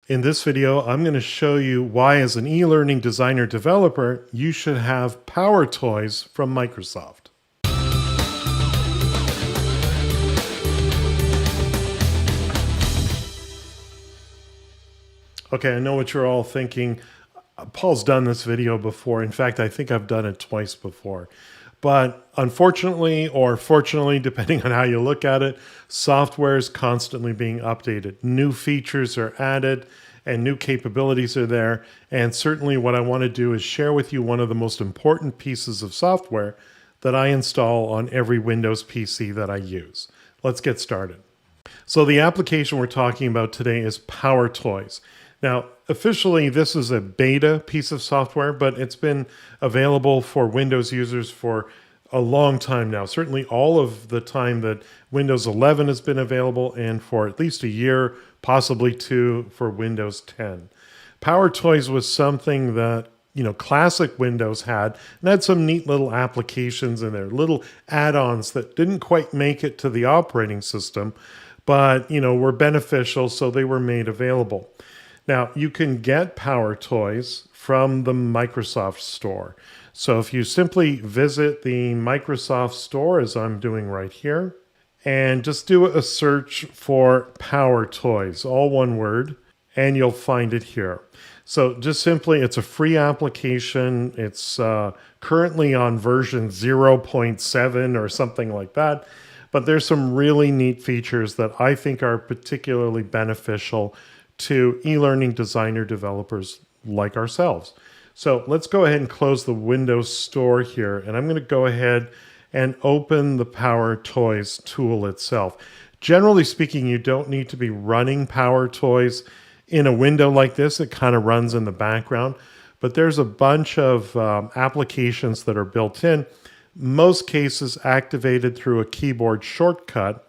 In this video, I'm going to show you why as an e-learning designer developer, you should have PowerToys from Microsoft. Okay, I know what you're all thinking. Paul's done this video before. In fact, I think I've done it twice before. But unfortunately, or fortunately, depending on how you look at it, software is constantly being updated. New features are added and new capabilities are there. And certainly what I want to do is share with you one of the most important pieces of software that I install on every Windows PC that I use. Let's get started. So the application we're talking about today is PowerToys. Now, officially, this is a beta piece of software, but it's been available for Windows users for a long time now. Certainly all of the time that Windows 11 has been available, and for at least a year, possibly two for Windows 10. PowerToys was something that classic Windows had, and had some neat little applications in there, little add-ons that didn't quite make it to the operating system, but were beneficial, so they were made available. Now, you can get PowerToys from the Microsoft Store. So if you simply visit the Microsoft Store, as I'm doing right here, and just do a search for PowerToys, all one word, and you'll find it here. So just simply, it's a free application. It's currently on version 0.7 or something like that. But there's some really neat features that I think are particularly beneficial to e-learning designer developers like ourselves. So let's go ahead and close the Windows Store here, and I'm going to go ahead and open the PowerToys tool itself. Generally speaking, you don't need to be running PowerToys in a window like this. It kind of runs in the background, but there's a bunch of applications that are built in, most cases activated through a keyboard shortcut.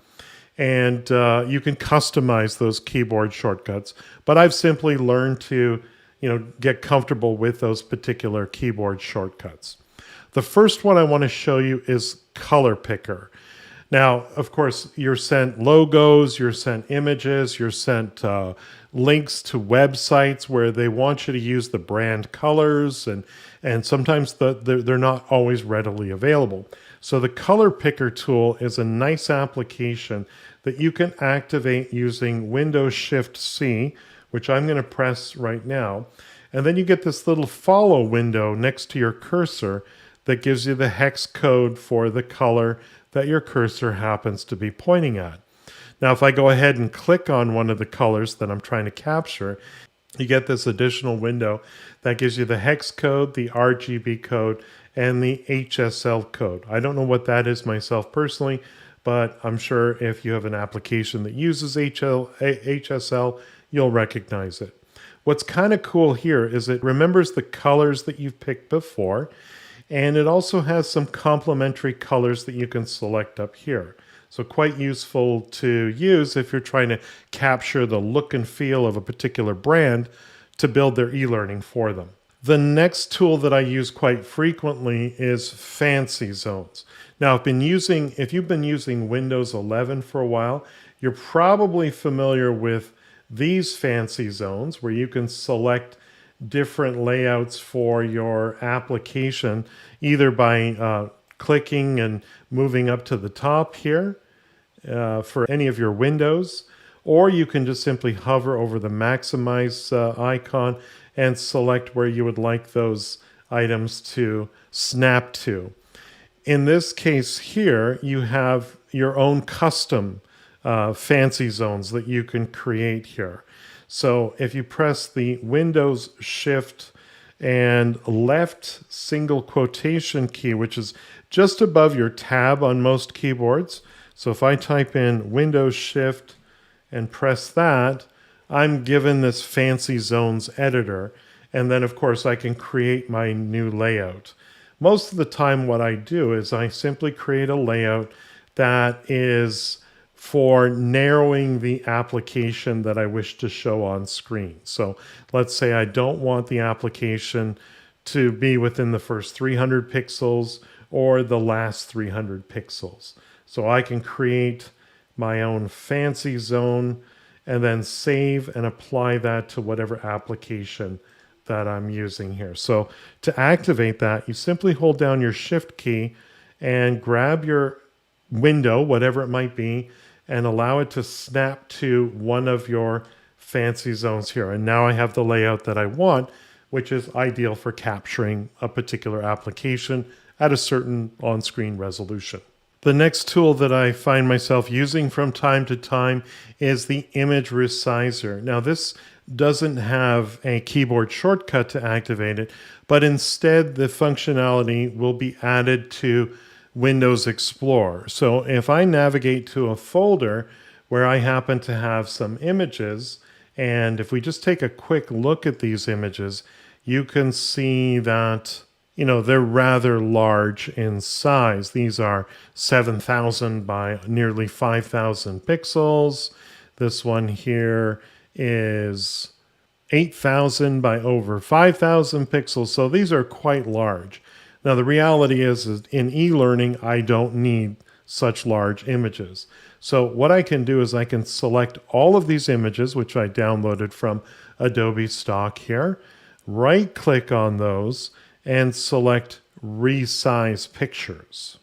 And you can customize those keyboard shortcuts. But I've simply learned to, get comfortable with those particular keyboard shortcuts. The first one I want to show you is Color Picker. Now, of course, you're sent logos, you're sent images, you're sent links to websites where they want you to use the brand colors, and sometimes they're not always readily available. So the Color Picker tool is a nice application that you can activate using Windows Shift-C, which I'm going to press right now. And then you get this little follow window next to your cursor that gives you the hex code for the color that your cursor happens to be pointing at. Now, if I go ahead and click on one of the colors that I'm trying to capture, you get this additional window that gives you the hex code, the RGB code, and the HSL code. I don't know what that is myself personally, but I'm sure if you have an application that uses HSL, you'll recognize it. What's kind of cool here is it remembers the colors that you've picked before, and it also has some complementary colors that you can select up here. So quite useful to use if you're trying to capture the look and feel of a particular brand to build their e-learning for them. The next tool that I use quite frequently is FancyZones. Now, if you've been using Windows 11 for a while, you're probably familiar with these FancyZones where you can select different layouts for your application, either by clicking and moving up to the top here for any of your windows, or you can just simply hover over the maximize icon and select where you would like those items to snap to. In this case here, you have your own custom FancyZones that you can create here. So if you press the Windows Shift and left single quotation key, which is just above your tab on most keyboards. So if I type in Windows Shift and press that, I'm given this FancyZones editor. And then, of course, I can create my new layout. Most of the time what I do is I simply create a layout that is for narrowing the application that I wish to show on screen. So let's say I don't want the application to be within the first 300 pixels or the last 300 pixels. So I can create my own fancy zone and then save and apply that to whatever application that I'm using here. So to activate that, you simply hold down your Shift key and grab your window, whatever it might be, and allow it to snap to one of your FancyZones here. And now I have the layout that I want, which is ideal for capturing a particular application at a certain on-screen resolution. The next tool that I find myself using from time to time is the image resizer. Now this doesn't have a keyboard shortcut to activate it, but instead the functionality will be added to Windows Explorer. So if I navigate to a folder where I happen to have some images, and if we just take a quick look at these images, you can see that, you know, they're rather large in size. These are 7,000 by nearly 5,000 pixels. This one here is 8,000 by over 5,000 pixels. So these are quite large. Now, the reality is in e-learning, I don't need such large images. So what I can do is I can select all of these images, which I downloaded from Adobe Stock here, right-click on those, and select Resize Pictures.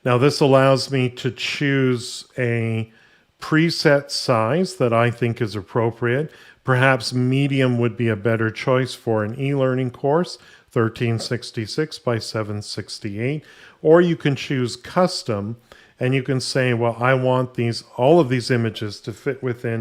Now, this allows me to choose a preset size that I think is appropriate. Perhaps medium would be a better choice for an e-learning course, 1366 by 768, or you can choose custom, and you can say, well, I want all of these images to fit within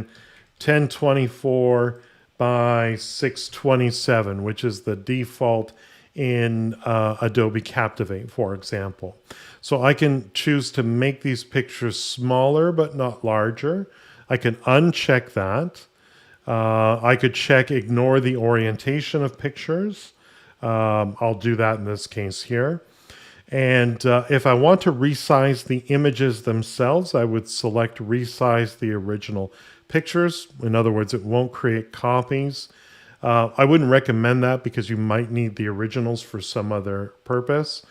1024 by 627, which is the default in Adobe Captivate, for example. So I can choose to make these pictures smaller but not larger. I can uncheck that. I could check ignore the orientation of pictures. I'll do that in this case here. And if I want to resize the images themselves, I would select resize the original pictures. In other words, it won't create copies. I wouldn't recommend that because you might need the originals for some other purpose.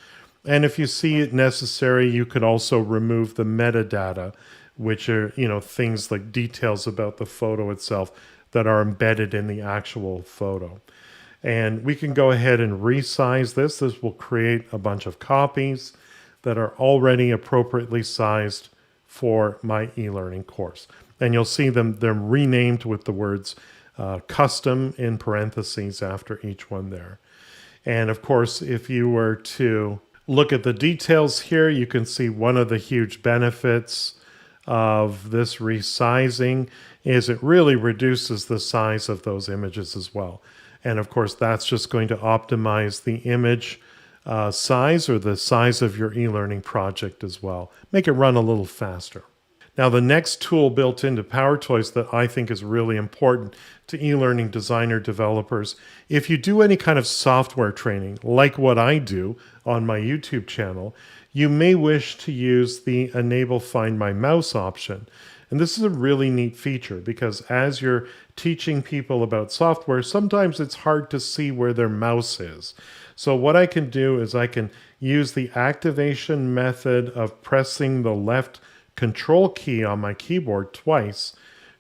And if you see it necessary, you could also remove the metadata, which are, you know, things like details about the photo itself that are embedded in the actual photo. And we can go ahead and resize this. This will create a bunch of copies that are already appropriately sized for my e-learning course. And you'll see they're renamed with the words custom in parentheses after each one there. And of course, if you were to look at the details here, you can see one of the huge benefits of this resizing is it really reduces the size of those images as well. And of course, that's just going to optimize the image size or the size of your e-learning project as well. Make it run a little faster. Now, the next tool built into PowerToys that I think is really important to e-learning designer developers, if you do any kind of software training, like what I do on my YouTube channel, you may wish to use the Enable Find My Mouse option. And this is a really neat feature because as you're teaching people about software, sometimes it's hard to see where their mouse is. So what I can do is I can use the activation method of pressing the left Control key on my keyboard twice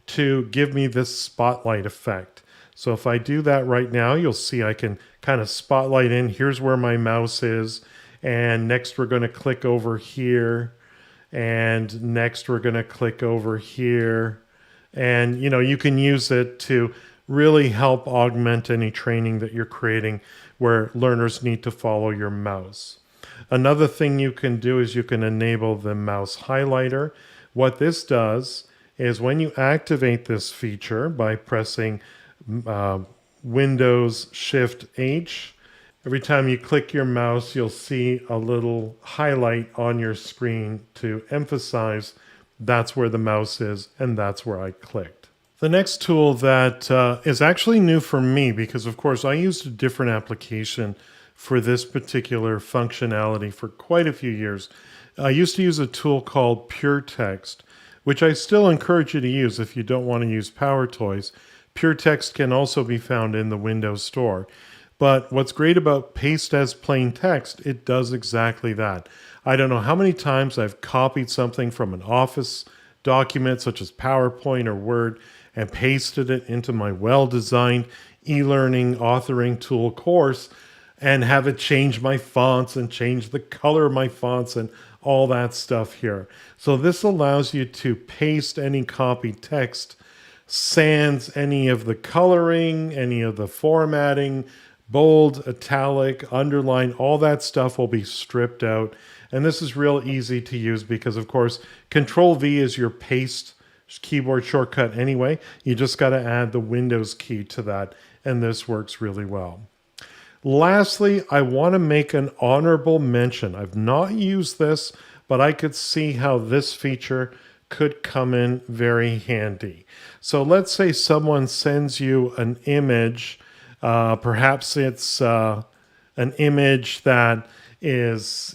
to give me this spotlight effect. So if I do that right now, you'll see I can kind of spotlight in. Here's where my mouse is. And next we're going to click over here. And next we're going to click over here. And, you know, you can use it to really help augment any training that you're creating where learners need to follow your mouse. Another thing you can do is you can enable the mouse highlighter. What this does is when you activate this feature by pressing Windows Shift H, every time you click your mouse, you'll see a little highlight on your screen to emphasize that's where the mouse is and that's where I clicked. The next tool that is actually new for me because, of course, I used a different application for this particular functionality for quite a few years. I used to use a tool called PureText, which I still encourage you to use if you don't want to use PowerToys. PureText can also be found in the Windows Store. But what's great about paste as plain text, it does exactly that. I don't know how many times I've copied something from an Office document such as PowerPoint or Word, and pasted it into my well-designed e-learning authoring tool course and have it change my fonts and change the color of my fonts and all that stuff here. So this allows you to paste any copied text, sans any of the coloring, any of the formatting, bold, italic, underline, all that stuff will be stripped out. And this is real easy to use because, of course, Control V is your paste keyboard shortcut anyway. You just got to add the Windows key to that, and this works really well. Lastly, I want to make an honorable mention. I've not used this, but I could see how this feature could come in very handy. So let's say someone sends you an image. Perhaps it's an image that is,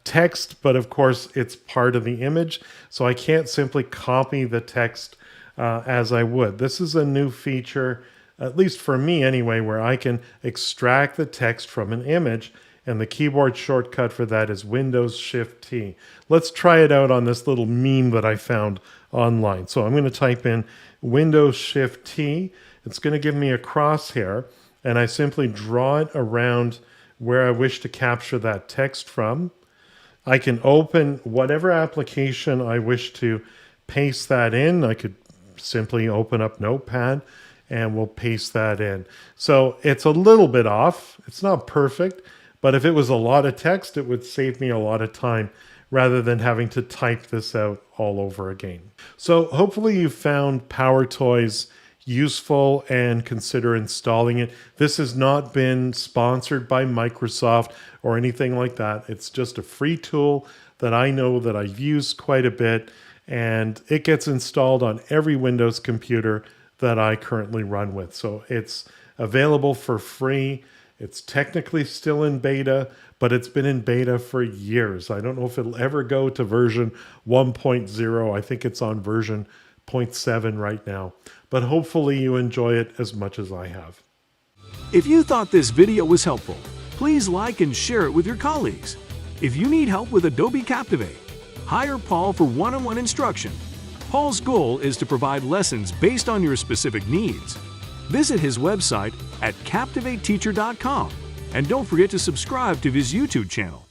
text, but of course it's part of the image. So I can't simply copy the text as I would. This is a new feature, at least for me anyway, where I can extract the text from an image, and the keyboard shortcut for that is Windows Shift T. Let's try it out on this little meme that I found online. So I'm going to type in Windows Shift T. It's going to give me a crosshair, and I simply draw it around where I wish to capture that text from. I can open whatever application I wish to paste that in. I could simply open up Notepad and we'll paste that in. So it's a little bit off. It's not perfect, but if it was a lot of text, it would save me a lot of time rather than having to type this out all over again. So hopefully you found PowerToys useful and consider installing it. This has not been sponsored by Microsoft or anything like that. It's just a free tool that I know that I've used quite a bit, and it gets installed on every Windows computer that I currently run with. So it's available for free. It's technically still in beta, but it's been in beta for years. I don't know if it'll ever go to version 1.0. I think it's on version 0.7 right now, but hopefully you enjoy it as much as I have. If you thought this video was helpful, please like and share it with your colleagues. If you need help with Adobe Captivate, hire Paul for one-on-one instruction. Paul's goal is to provide lessons based on your specific needs. Visit his website at CaptivateTeacher.com, and don't forget to subscribe to his YouTube channel.